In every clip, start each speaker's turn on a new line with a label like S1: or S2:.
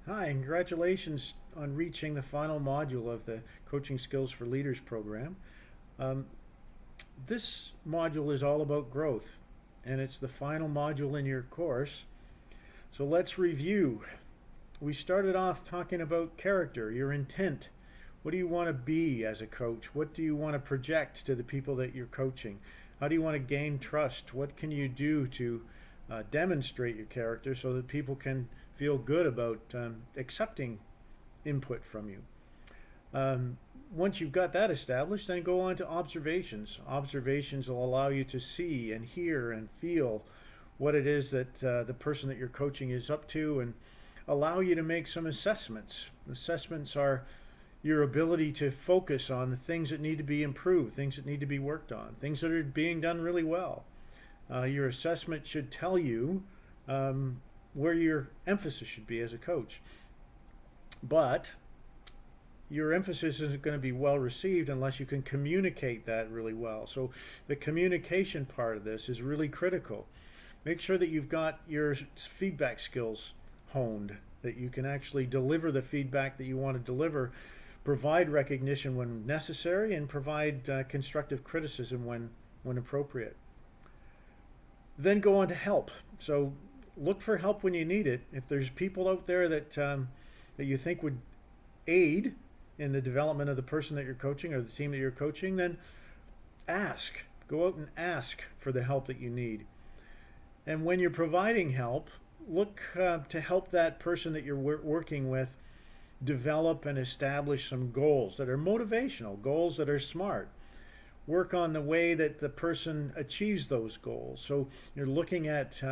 S1: Hi, and congratulations on reaching the final module of the Coaching Skills for Leaders program. Um, this module is all about growth, and it's the final module in your course. So let's review. We started off talking about character, your intent. What do you want to be as a coach? What do you want to project to the people that you're coaching? How do you want to gain trust? What can you do to demonstrate your character so that people can feel good about accepting input from you? Um, Once you've got that established, then go on to observations. Observations will allow you to see and hear and feel what it is that the person that you're coaching is up to and allow you to make some assessments. Assessments are your ability to focus on the things that need to be improved, things that need to be worked on, things that are being done really well. Your assessment should tell you where your emphasis should be as a coach. But your emphasis isn't going to be well received unless you can communicate that really well. So the communication part of this is really critical. Make sure that you've got your feedback skills honed, that you can actually deliver the feedback that you want to deliver, provide recognition when necessary, and provide constructive criticism when appropriate. Then go on to help. So look for help when you need it. If there's people out there that you think would aid in the development of the person that you're coaching or the team that you're coaching, then ask. Go out and ask for the help that you need. And when you're providing help, look to help that person that you're working with develop and establish some goals that are motivational, goals that are smart. Work on the way that the person achieves those goals. So you're looking at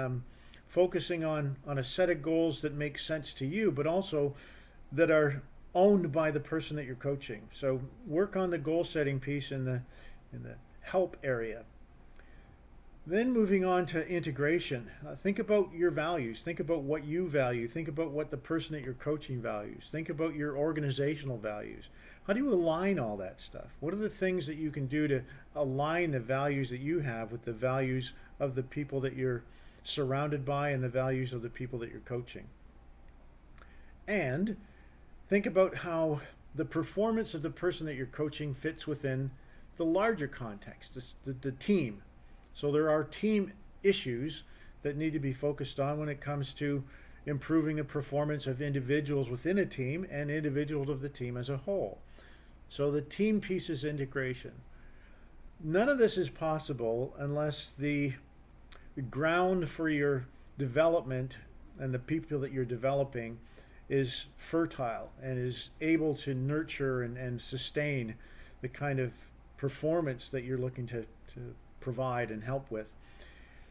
S1: focusing on a set of goals that make sense to you, but also that are owned by the person that you're coaching. So work on the goal setting piece in the help area. Then moving on to integration. Think about your values. Think about what you value. Think about what the person that you're coaching values. Think about your organizational values. How do you align all that stuff? What are the things that you can do to align the values that you have with the values of the people that you're surrounded by and the values of the people that you're coaching? And think about how the performance of the person that you're coaching fits within the larger context, the team. So there are team issues that need to be focused on when it comes to improving the performance of individuals within a team and individuals of the team as a whole. So the team piece is integration. None of this is possible unless the ground for your development and the people that you're developing is fertile and is able to nurture and sustain the kind of performance that you're looking to provide and help with.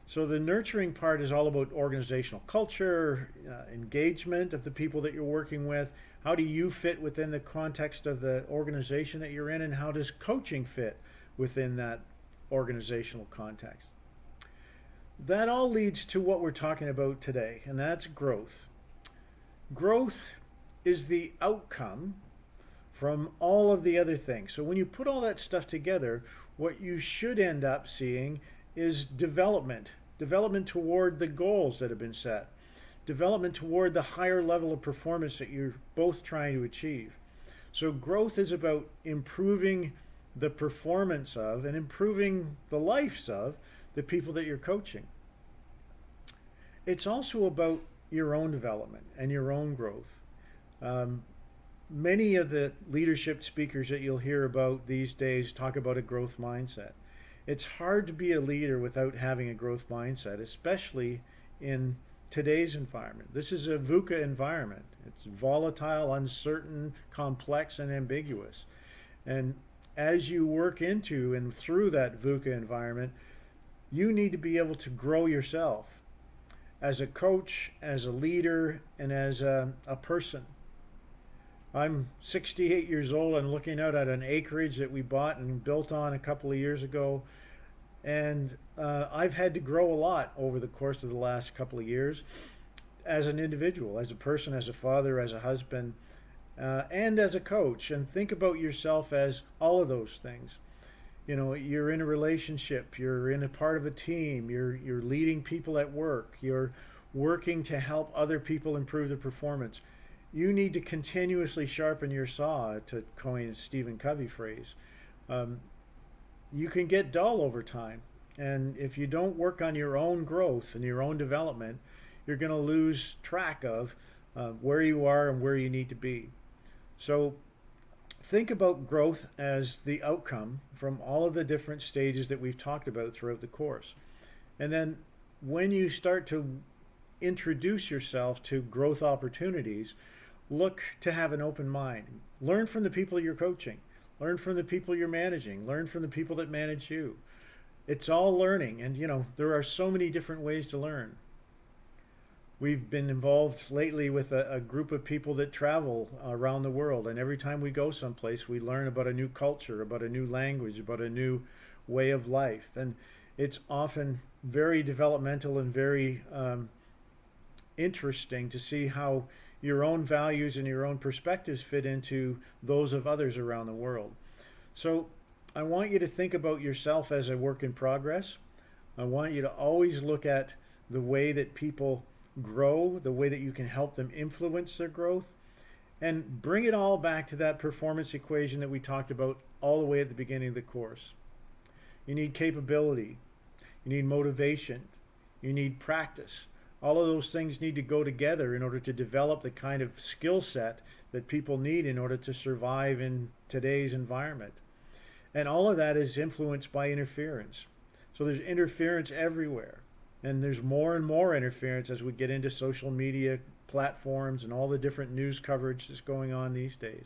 S1: So the nurturing part is all about organizational culture, engagement of the people that you're working with. How do you fit within the context of the organization that you're in, and how does coaching fit within that organizational context? That all leads to what we're talking about today, and that's growth. Growth is the outcome from all of the other things. So when you put all that stuff together, what you should end up seeing is development toward the goals that have been set, development toward the higher level of performance that you're both trying to achieve. So growth is about improving the performance of and improving the lives of the people that you're coaching. It's also about your own development and your own growth. Um, Many of the leadership speakers that you'll hear about these days talk about a growth mindset. It's hard to be a leader without having a growth mindset, especially in today's environment. This is a VUCA environment. It's volatile, uncertain, complex, and ambiguous. And as you work into and through that VUCA environment, you need to be able to grow yourself as a coach, as a leader, and as a person. I'm 68 years old and looking out at an acreage that we bought and built on a couple of years ago. And I've had to grow a lot over the course of the last couple of years as an individual, as a person, as a father, as a husband, and as a coach. And think about yourself as all of those things. You know, you're in a relationship, you're in a part of a team, you're leading people at work, you're working to help other people improve their performance. you need to continuously sharpen your saw, to coin a Stephen Covey phrase. Um, you can get dull over time. And if you don't work on your own growth and your own development, you're going to lose track of where you are and where you need to be. So think about growth as the outcome from all of the different stages that we've talked about throughout the course. And then when you start to introduce yourself to growth opportunities, look to have an open mind. Learn from the people you're coaching. Learn from the people you're managing. Learn from the people that manage you. It's all learning, and there are so many different ways to learn. We've been involved lately with a group of people that travel around the world, and every time we go someplace, we learn about a new culture, about a new language, about a new way of life. And it's often very developmental and very interesting to see how your own values and your own perspectives fit into those of others around the world. So I want you to think about yourself as a work in progress. I want you to always look at the way that people grow, the way that you can help them influence their growth, and bring it all back to that performance equation that we talked about all the way at the beginning of the course. You need capability, you need motivation, you need practice. All of those things need to go together in order to develop the kind of skill set that people need in order to survive in today's environment. And all of that is influenced by interference. So there's interference everywhere. And there's more and more interference as we get into social media platforms and all the different news coverage that's going on these days.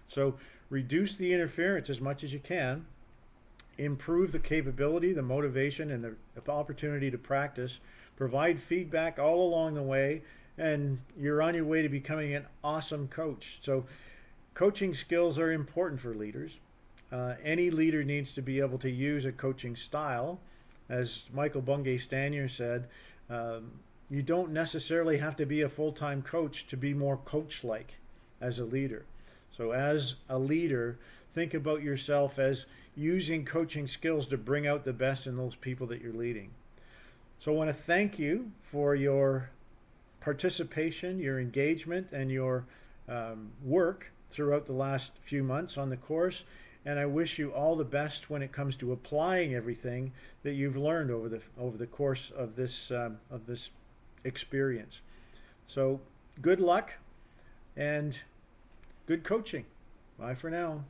S1: So reduce the interference as much as you can. Improve the capability, the motivation, and the opportunity to practice. Provide feedback all along the way, and you're on your way to becoming an awesome coach. So coaching skills are important for leaders. Any leader needs to be able to use a coaching style. As Michael Bungay Stanier said, you don't necessarily have to be a full-time coach to be more coach-like as a leader. So as a leader, think about yourself as using coaching skills to bring out the best in those people that you're leading. So I want to thank you for your participation, your engagement, and your work throughout the last few months on the course. And I wish you all the best when it comes to applying everything that you've learned over the course of this experience. So good luck and good coaching. Bye for now.